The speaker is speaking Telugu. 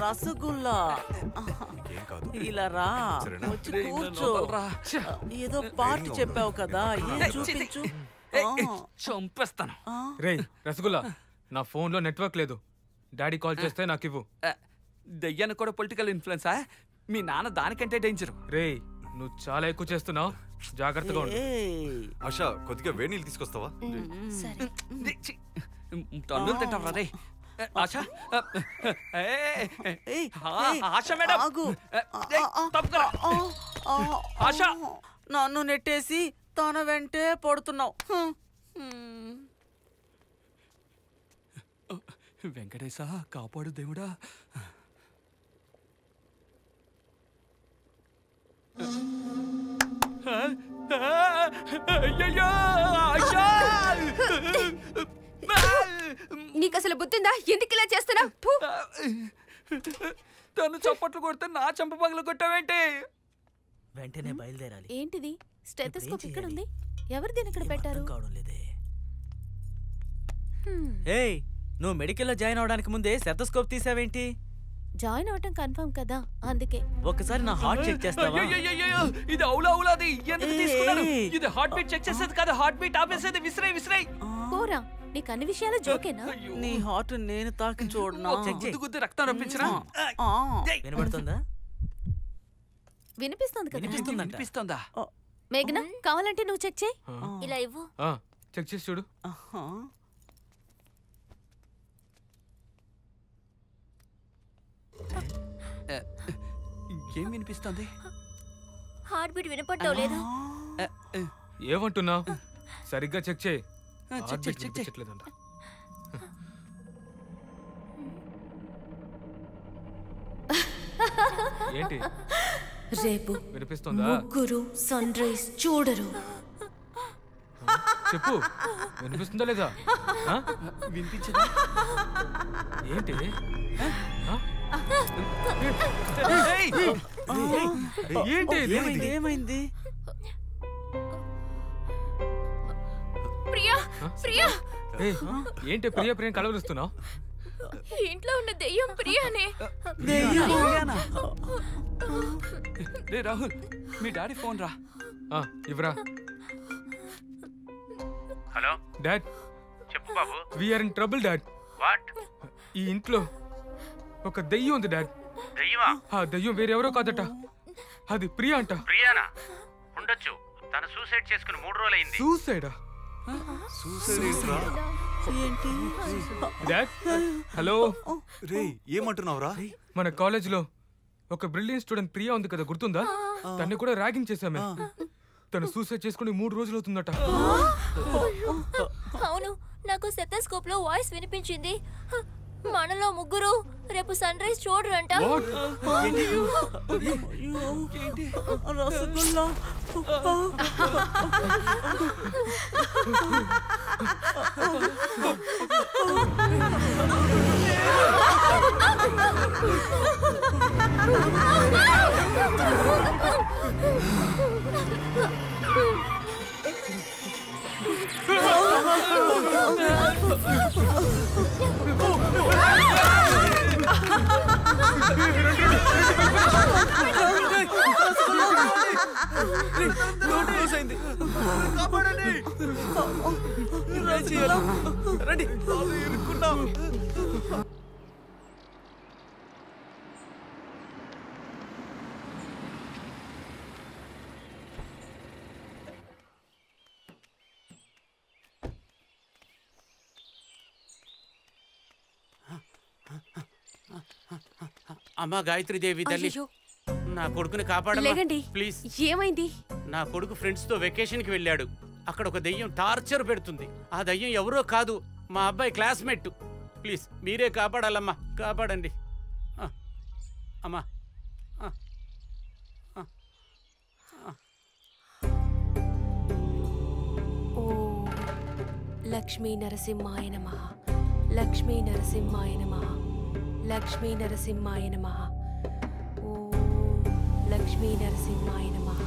రసగుల్లా ఇలా రా, వచ్చి కూర్చో. ఏదో పార్ట్ చెప్పావు కదా, చూపించు. చంపేస్తాను. రేయ్ రసగుల్లా, నా ఫోన్ లో నెట్వర్క్ లేదు, డాడీ కాల్ చేస్తే నాకు ఇవ్వు. దయ్యానికి కూడా పొలిటికల్ ఇన్ఫ్లుయెన్సా? మీ నాన్న దానికంటే డేంజర్. రేయ్ నువ్వు చాలా ఎక్కువ చేస్తున్నావు, జాగ్రత్తగా ఉండు. ఆశ, కొద్దిగా వేడి నీళ్ళు తీసుకొస్తావా? తన్నులు తింటావా రే? ఆశ, ఆశ మేడం, ఆశ, నన్ను నెట్టేసి తన వెంటే పడుతున్నావు. వెంకటేశ కాపాడు దేవుడా. నీకు అసలు బుద్ధిందా? ఎందుకు ఇలా చేస్తున్నావు? తను చప్పట్లు కొడితే నా చంప పగలు కొట్టావేంటి? వెంటనే బయలుదేరాలి. ఏంటిది? స్టెథోస్కోప్ ఇక్కడ ఉంది. ఎవరు దీన్ని ఇక్కడ పెట్టారు? ఏయ్, నువ్వు మెడికల్లో జాయిన్ అవడానికి ముందే స్టెథోస్కోప్ తీసావేంటి? జాయిన్ అవటం కన్ఫర్మ్ కదా, అందుకే. ఒకసారి నా హార్ట్ చెక్ చేస్తావా? ఇది అవులాది ఎందుకు తీసుకున్నాను? ఇది హార్ట్ బీట్ చెక్ చేసేది కాదు, హార్ట్ బీట్ ఆపేసేది. విసిరేయ్. పోరా, నీకు అన్ని విషయాలు జోకేనా? నీ హార్ట్ నేను తాకి చూడనా? గుద్దు రక్తం రప్పించరా? వినబడుతుందా? వినిపిస్తుంది కదా. వినిపిస్తుందా? మేఘనా, కావాలంటే నువ్వు చెక్ చేయి. ఇలా ఇవ్వు. చెక్ చేసి చూడు. ఏం వినిపిస్తుంది? హార్ట్ బీట్ వినపడటం లేదు. ఏమంటున్నావు? సరిగ్గా చెక్ చేయి. ఏంటి రేపు వినిపిస్తుందా? ముగ్గురు సన్ రైజ్ చూడరు. చెప్పు, వినిపిస్తుందా లేదా? వినిపించదా? ఏంటి? ఏంటి? ఏమైంది? ప్రియా, ప్రియా. ఏంటి ప్రియా ప్రియం కలవరుస్తున్నావు? ఇంట్లో ఉన్న దెయ్యం ప్రియానే. రే రాహుల్, మీ డాడీ ఫోన్ రా. ఇవ్వరా. Hello dad. చెప్పు బాబు. We are in trouble dad. What? ఈ ఇంట్లో ఒక దెయ్యం ఉంది డాడ్. దెయ్యమా? ఆ దెయ్యం వేరెవరో కాదట, అది ప్రియా అంట. ప్రియానా? ఉండొచ్చు, తను సూసైడ్ చేసుకుని 3 రోజులైంది. సూసైడా? Dad hello. రే ఏమంటున్నావురా? మన కాలేజ్ లో ఒక బ్రిలియంట్ స్టూడెంట్ ప్రియా ఉంది కదా, గుర్తుందా? తన్ని కూడా ర్యాగింగ్ చేశామే. తను సూసైడ్ చేసుకుని 3 రోజులు అవుతుందట. అవును, నాకు స్టెథోస్కోప్ లో వాయిస్ వినిపించింది. మనలో ముగ్గురు రేపు సన్ రైజ్ చూడరంట. రసగుల్లా. రండి. అమ్మా గాయత్రీదేవి తల్లి, నా కొడుకుని కాపాడండి ప్లీజ్. ఏమైంది? నా కొడుకు ఫ్రెండ్స్ తో వెకేషన్ కి వెళ్ళాడు. అక్కడ ఒక దయ్యం టార్చర్ పెడుతుంది. ఆ దయ్యం ఎవరో కాదు, మా అబ్బాయి క్లాస్మేట్. ప్లీజ్ మీరే కాపాడాలమ్మా, కాపాడండి అమ్మా. లక్ష్మీ నరసింహాయ నమః, లక్ష్మీ నరసింహాయ నమః, లక్ష్మీ నరసింహాయ నమః. ఓం లక్ష్మీ నరసింహాయ నమః.